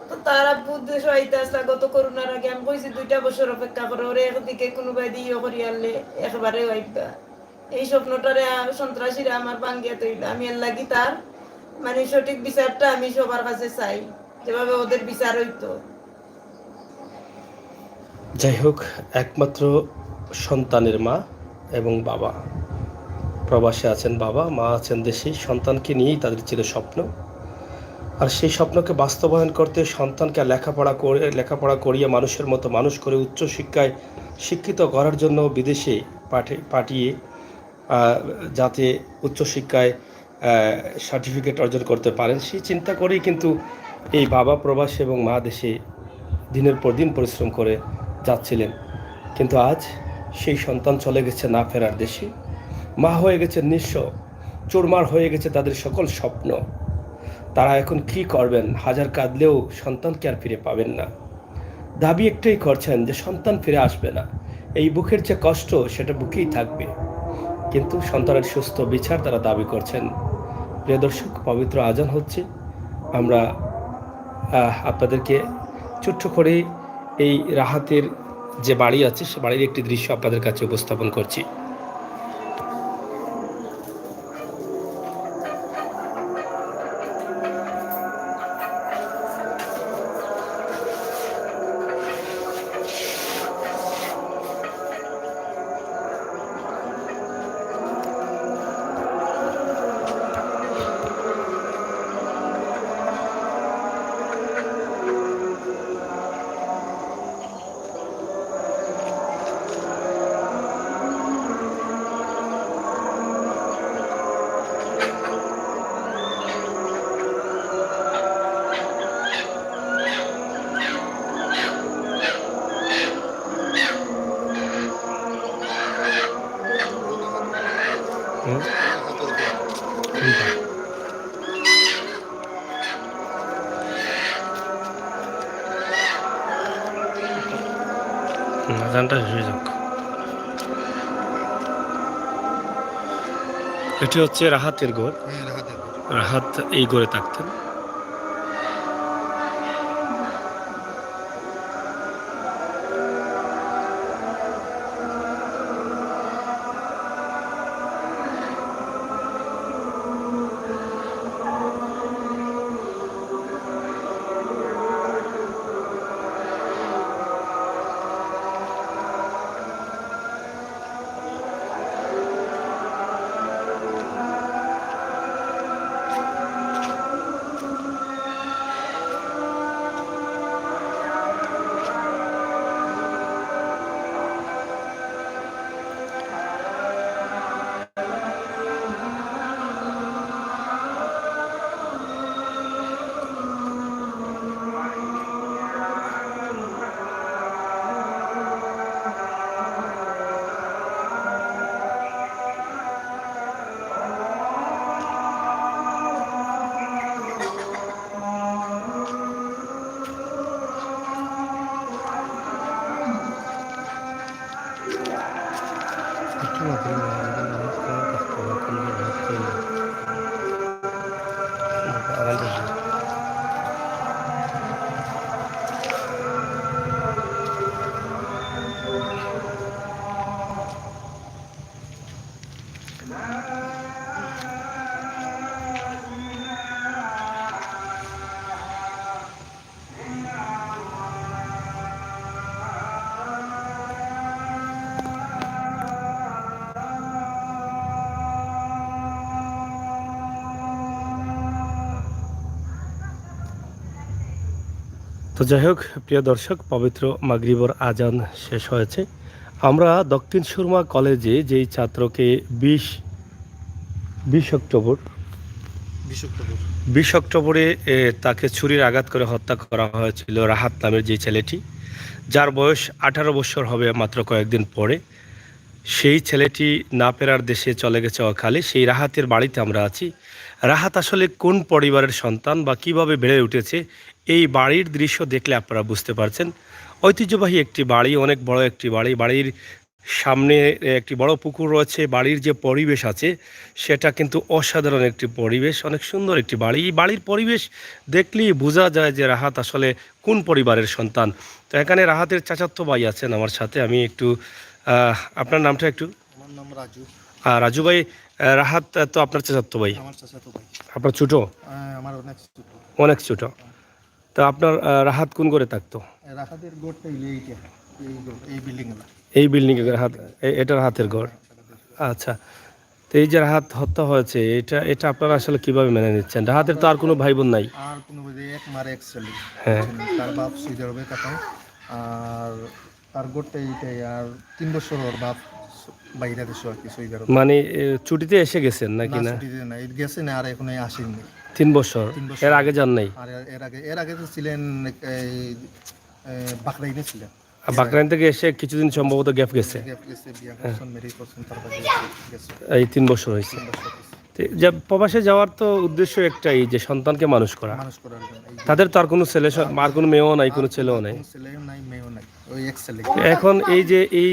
তো তারা বুদ্ধি সহায়তা আসলা গত করোনার আগে আমি কইছি 2টা বছর অপেক্ষা করে ওরে একদিকে কোনোবাই দিয়ে করি আনলে একবারে হইবা এই স্বপ্নটারে সন্ত্রাসীরা আমার ভাঙ্গিয়া তৈল আমি এর লাগি তার মানে সঠিক বিচারটা আমি সবার কাছে চাই যেভাবে ওদের বিচার হইতো। যাই হোক, একমাত্র সন্তানের মা এবং বাবা, প্রবাসে আছেন বাবা, মা আছেন দেশে, সন্তানকে নিয়েই তাদের ছিল স্বপ্ন। আর সেই স্বপ্নকে বাস্তবায়ন করতে সন্তানকে লেখাপড়া করিয়ে মানুষের মতো মানুষ করে উচ্চশিক্ষায় শিক্ষিত করার জন্য বিদেশে পাঠিয়ে যাতে উচ্চশিক্ষায় সার্টিফিকেট অর্জন করতে পারেন সেই চিন্তা করেই কিন্তু এই বাবা প্রবাসী এবং মা দেশে দিনের পর দিন পরিশ্রম করে যাচ্ছিলেন। কিন্তু আজ সেই সন্তান চলে গেছে না ফেরার দেশে, মা হয়ে গেছে নিঃস্ব, চুরমার হয়ে গেছে তাদের সকল স্বপ্ন। তারা এখন কি করবেন? হাজার কাঁদলেও সন্তানকে আর ফিরে পাবেন না। দাবি একটাই করছেন যে সন্তান ফিরে আসবে না, এই বুকের যে কষ্ট সেটা বুকেই থাকবে, কিন্তু সন্তানের সুস্থ বিচার তারা দাবি করছেন। প্রিয় দর্শক, পবিত্র আজান হচ্ছে, আমরা আপনাদেরকে ছোট্ট করে এই রাহাতের যে বাড়ি আছে সে বাড়ির একটি দৃশ্য আপনাদের কাছে উপস্থাপন করছি। আজানটা শেষ হয়ে যাক। এটি হচ্ছে রাহাতের ঘর। রাহাত এই ঘরে থাকতেন। তো যাই হোক, প্রিয় দর্শক, পবিত্র মাগরিবর আজান শেষ হয়েছে। আমরা দক্ষিণ সুরমা কলেজে যেই ছাত্রকে 20 অক্টোবরে তাকে ছুরির আঘাত করে হত্যা করা হয়েছিল, রাহাত নামের যে ছেলেটি, যার বয়স 18 বছর হবে মাত্র কয়েকদিন পরে, সেই ছেলেটি না ফেরার দেশে চলে গেছে অকালে। সেই রাহাতের বাড়িতে আমরা আছি। রাহাত আসলে কোন পরিবারের সন্তান বা কিভাবে বেড়ে উঠেছে, এই বাড়ির দৃশ্য দেখলে আপনারা বুঝতে পারছেন। ঐতিহ্যবাহী একটি বাড়ি, অনেক বড় একটি বাড়ি। বাড়ির সামনে একটি বড় পুকুর রয়েছে, বাড়ির যে পরিবেশ আছে সেটা কিন্তু অসাধারণ একটি পরিবেশ, অনেক সুন্দর একটি বাড়ি। এই বাড়ির পরিবেশ দেখলেই বোঝা যায় যে রাহাত আসলে কোন পরিবারের সন্তান। তো এখানে রাহাতের চাচাতো ভাই আছেন আমার সাথে, আমি একটু আপনার নামটা একটু। আমার নাম রাজু। রাজু ভাই, রাহাত তো আপনার চাচাতো ভাই, আমার চাচাতো ভাই। আপনার ছোট? আমার অনেক ছোট। অনেক ছোট। তো আপনার রাহাত কোন করে থাকতো? রাখাদের গোটটা এইটা, এই বিল্ডিং এলা। এই বিল্ডিং এর হাত, এটা রাহাতের ঘর। আচ্ছা, তো এই যে রাহাত হত্যা হয়েছে, এটা এটা আপনারা আসলে কিভাবে মেনে নিচ্ছেন? রাহাতের তো আর কোনো ভাই বোন নাই। আর কোনো এক মারে এক ছেলে। হ্যাঁ। তার বাপ সৌদি আরবে কাটায়, আর তার গোটটা এইটাই। আর 3 বছর ওর বাপ বাইরে দেশে আর কি, সৌদি আরবে। মানে ছুটিতে এসে গেছেন নাকি? না, ছুটিতে না, গেছে না, আর এখন আসেননি। 3 বছর। এর আগে যান নাই? আর এর আগে তো ছিলেন এই বাকরাইনে ছিলেন। বাকরাইন থেকে এসে কিছুদিন সম্ভবত গ্যাপ গেছে। বিয়া করছেন, মেরি করছেন, তারপরে গেছে। এই 3 বছর হয়েছে। যে প্রবাসে যাওয়ার তো উদ্দেশ্য একটাই, যে সন্তানকে মানুষ করা। মানুষ করার জন্য। তাদের তো আর কোনো ছেলে, আর কোনো মেয়েও নাই, কোনো ছেলেও নাই। ছেলেও নাই, মেয়েও নাই, ওই এক ছেলে। এখন এই যে এই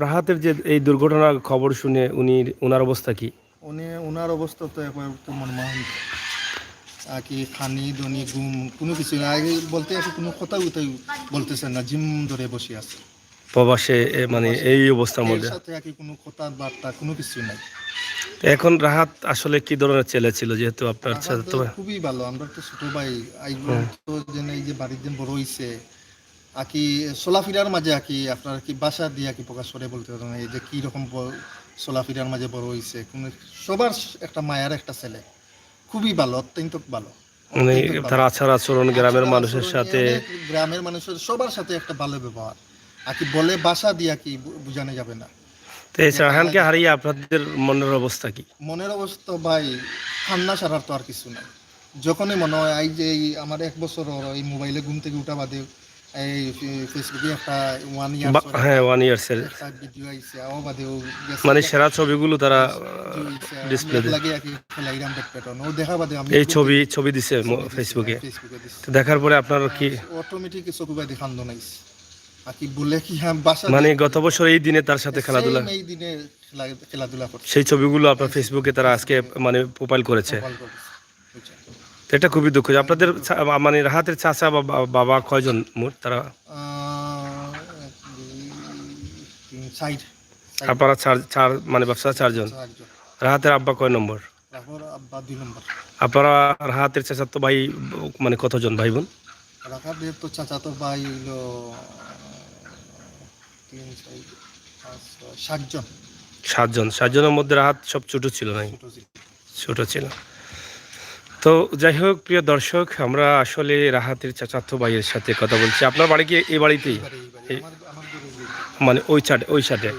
রাহাতের যে এই দুর্ঘটনার খবর শুনে ওনার অবস্থা কি? ওনার অবস্থা তো একবার তো মনমোহন, কি খানি দনি ঘুম কোনো কিছু না, আগে বলতে আছে কোনো কথা উঠাই বলতেছেন না, জিম ধরে বসে আছে প্রবাসে, মানে এই অবস্থার মধ্যে। সাথে আর কি কোনো কথা বার্তা কোনো কিছু নাই। এখন রাহাত আসলে কি ধরনের ছেলে ছিল, যেহেতু আপনার তো খুবই ভালো, আমরা তো ছোট ভাই তো এই যে বাড়ির দিন বড় হইছে আকি, চলাফেরার মাঝে আকি আপনার কি বাসা দিয়ে কি প্রকাশ করে বলতে পারবেন এই যে কি রকম চলাফেরার মাঝে বড় হইছে। কোনো সবার একটা মায়ের একটা ছেলে, খুবই ভালো, অত্যন্ত ভালো। মানে তার আচার আচরণ গ্রামের মানুষের সাথে, গ্রামের মানুষের সবার সাথে একটা ভালো ব্যবহার আর কি, বলে বাসা দিয়া কি বোঝানো যাবে না। তো এই রাহানকে হারিয়ে আপনাদের মনের অবস্থা কি? মনের অবস্থা ভাই কান্না ছাড়ার তো আর কিছু নাই। যখনই মনে হয় এই যে আমার 1 বছর এই মোবাইলে ঘুম থেকে উঠা বাদে এই ফেসবুকে একটা 1 ইয়ার, হ্যাঁ 1 ইয়ার্সের একটা ভিডিও আইছে, ও বাদেও মানে সেরা ছবিগুলো তারা ডিসপ্লে লাগে আর কি, ফেলাইরাম পেটন ও দেখা বাদে আমি এই ছবি দিছে ফেসবুকে। তো দেখার পরে আপনার কি অটোমেটিক চোখে বাদে কান্দন আইছে আর কি, বলে কি হ্যাঁ বাসা মানে গত বছর এই দিনে তার সাথে খেলাধুলা, এই দিনে খেলাধুলা করছে, সেই ছবিগুলো আপনার ফেসবুকে তারা আজকে মানে প্রোফাইল করেছে। এটা খুবই দুঃখ। আপনাদের মানে রাহাতের চাচা বা বাবা কয়জন মোট তারা? আপনারা চার মানে ব্যবসা 4 জন। রাহাতের আব্বা কয় নম্বর? আব্বা 2 নম্বর। আপনারা রাহাতের চাচাতো ভাই মানে কতজন ভাই বোন? রাহাতের তো চাচাতো ভাই হলো 3 4 5 6 7 জন। 7 জন। 7 জনের মধ্যে রাহাত সব ছোট ছিল নাকি? ছোট ছিল। তো যাই হোক প্রিয় দর্শক, আমরা আসলে রাহাতের চাচাতো ভাইয়ের সাথে কথা বলছি। আপনার বাড়ি কি এই বাড়িতেই? মানে ওই সাথে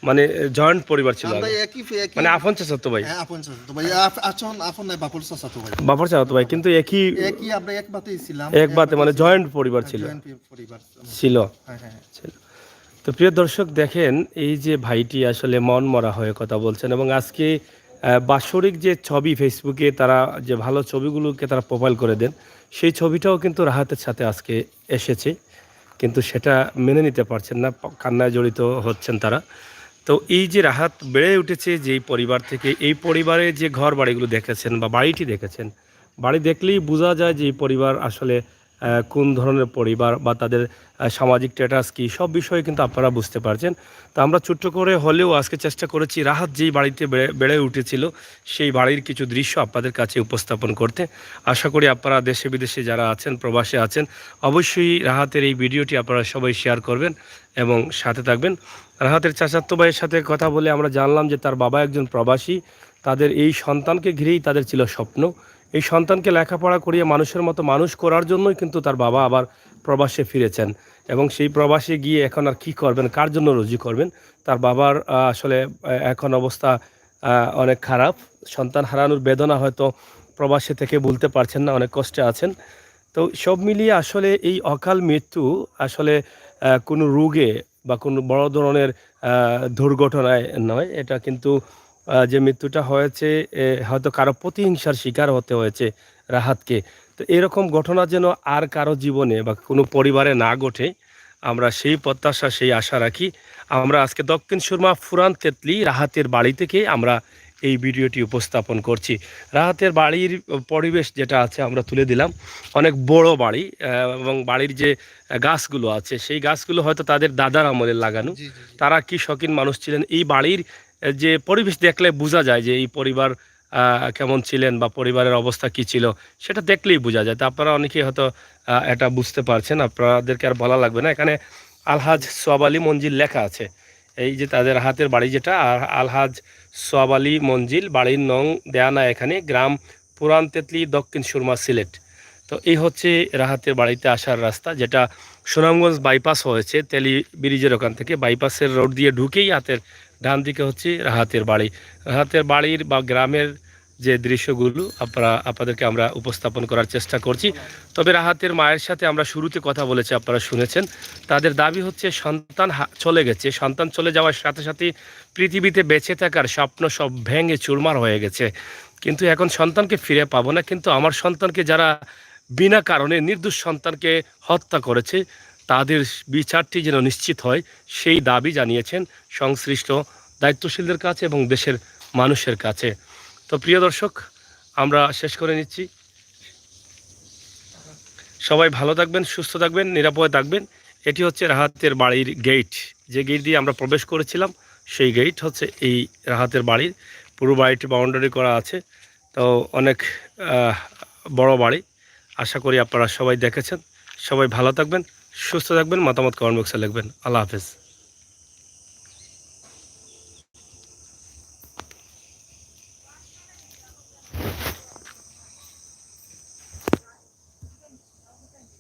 মানে জয়েন্ট পরিবার ছিল, মানে আপন চাচাতো ভাই? আপন চাচাতো ভাই, আপন নাই, বাপর চাচাতো ভাই। বাপর চাচাতো ভাই, কিন্তু একই আমরা এক বাতেই ছিলাম, এক বাতে, মানে জয়েন্ট পরিবার ছিল। ছিল। তো প্রিয় দর্শক দেখেন, এই যে ভাইটি আসলে মন মরা হয়ে কথা বলছেন, এবং আজকে বাৎসরিক যে ছবি ফেসবুকে তারা যে ভালো ছবিগুলোকে তারা প্রোফাইল করে দেন, সেই ছবিটাও কিন্তু রাহাতের সাথে আজকে এসেছে, কিন্তু সেটা মেনে নিতে পারছেন না, কান্নায় জড়িত হচ্ছেন তারা। তো এই যে রাহাত বেড়ে উঠেছে যেই পরিবার থেকে, এই পরিবারে যে ঘর বাড়িগুলো দেখেছেন বা বাড়িটি দেখেছেন, বাড়ি দেখলেই বোঝা যায় যে এই পরিবার আসলে কোন ধরনের পরিবার বা তাদের সামাজিক স্ট্যাটাস কী, সব বিষয়ে কিন্তু আপনারা বুঝতে পারছেন। তো আমরা ছোট্ট করে হলেও আজকে চেষ্টা করেছি রাহাত যেই বাড়িতে বেড়ে উঠেছিল সেই বাড়ির কিছু দৃশ্য আপনাদের কাছে উপস্থাপন করতে। আশা করি আপনারা দেশে বিদেশে যারা আছেন, প্রবাসে আছেন, অবশ্যই রাহাতের এই ভিডিওটি আপনারা সবাই শেয়ার করবেন এবং সাথে থাকবেন। রাহাতের চাচাতো ভাইয়ের সাথে কথা বলে আমরা জানলাম যে তার বাবা একজন প্রবাসী, তাদের এই সন্তানকে ঘিরেই তাদের ছিল স্বপ্ন। এই সন্তানকে লেখাপড়া করিয়ে মানুষের মতো মানুষ করার জন্যই কিন্তু তার বাবা আবার প্রবাসে ফিরেছেন, এবং সেই প্রবাসে গিয়ে এখন আর কী করবেন, কার জন্য রুজি করবেন। তার বাবার আসলে এখন অবস্থা অনেক খারাপ, সন্তান হারানোর বেদনা হয়তো প্রবাসে থেকে ভুলতে পারছেন না, অনেক কষ্টে আছেন। তো সব মিলিয়ে আসলে এই অকাল মৃত্যু আসলে কোনো রোগে বা কোনো বড় ধরনের দুর্ঘটনায় নয়, এটা কিন্তু যে মৃত্যুটা হয়েছে হয়তো কারো প্রতিহিংসার শিকার হতে হয়েছে রাহাতকে। তো এরকম ঘটনা যেন আর কারো জীবনে বা কোনো পরিবারে না ঘটে, আমরা সেই প্রত্যাশা সেই আশা রাখি। আমরা আজকে দক্ষিণ সুরমা ফুরান তেতলি রাহাতের বাড়ি থেকে আমরা এই ভিডিওটি উপস্থাপন করছি। রাহাতের বাড়ির পরিবেশ যেটা আছে আমরা তুলে দিলাম। অনেক বড় বাড়ি এবং বাড়ির যে গাছগুলো আছে সেই গাছগুলো হয়তো তাদের দাদার আমলে লাগানো। জি জি জি। তারা কি শৌখিন মানুষ ছিলেন, এই বাড়ির যে পরিবেশ দেখলে বোঝা যায় যে এই পরিবার কেমন ছিলেন বা পরিবারের অবস্থা কি ছিল সেটা দেখলেই বোঝা যায়। তো আপনারা অনেকেই হয়তো এটা বুঝতে পারছেন, আপনাদেরকে আর বলা লাগবে না। এখানে আলহাজ সোয়াব আলী মঞ্জিল লেখা আছে। এই যে তাদের হাতের বাড়ি যেটা, আর আলহাজ সোয়াব আলী মঞ্জিল, বাড়ির নং দেয়ানা, এখানে গ্রাম পুরান তেতলি, দক্ষিণ সুরমা, সিলেট। তো এই হচ্ছে রাহাতের বাড়িতে আসার রাস্তা, যেটা সুনামগঞ্জ বাইপাস হয়েছে তেলি ব্রিজের ওখান থেকে। বাইপাসের রোড দিয়ে ঢুকেই হাতের ডান দিকে হচ্ছে রাহাতের বাড়ি। রাহাতের বাড়ির বা গ্রামের যে দৃশ্যগুলো আপনাদেরকে আমরা উপস্থাপন করার চেষ্টা করছি। তবে রাহাতের মায়ের সাথে আমরা শুরুতে কথা বলেছি, আপনারা শুনেছেন। তাদের দাবি হচ্ছে সন্তান চলে গেছে, সন্তান চলে যাওয়ার সাথে সাথে পৃথিবীতে বেঁচে থাকার স্বপ্ন সব ভেঙে চুরমার হয়ে গেছে। কিন্তু এখন সন্তানকে ফিরে পাবো না, কিন্তু আমার সন্তানকে যারা বিনা কারণে নির্দোষ সন্তানকে হত্যা করেছে তাদের বিচারটি যেন নিশ্চিত হয়, সেই দাবি জানিয়েছেন সংশ্লিষ্ট দায়িত্বশীলদের কাছে এবং দেশের মানুষের কাছে। তো প্রিয় দর্শক, আমরা শেষ করে নিচ্ছি। সবাই ভালো থাকবেন, সুস্থ থাকবেন, নিরাপদে থাকবেন। এটি হচ্ছে রাহাতের বাড়ির গেট, যে গেট দিয়ে আমরা প্রবেশ করেছিলাম সেই গেট হচ্ছে এই রাহাতের বাড়ির। পুরো বাড়িটি বাউন্ডারি করা আছে। তো অনেক বড় বাড়ি। আশা করি আপনারা সবাই দেখেছেন। সবাই ভালো থাকবেন, সুস্থ থাকবেন, মতামত কমেন্ট বক্সে লিখবেন। আল্লাহ হাফেজ।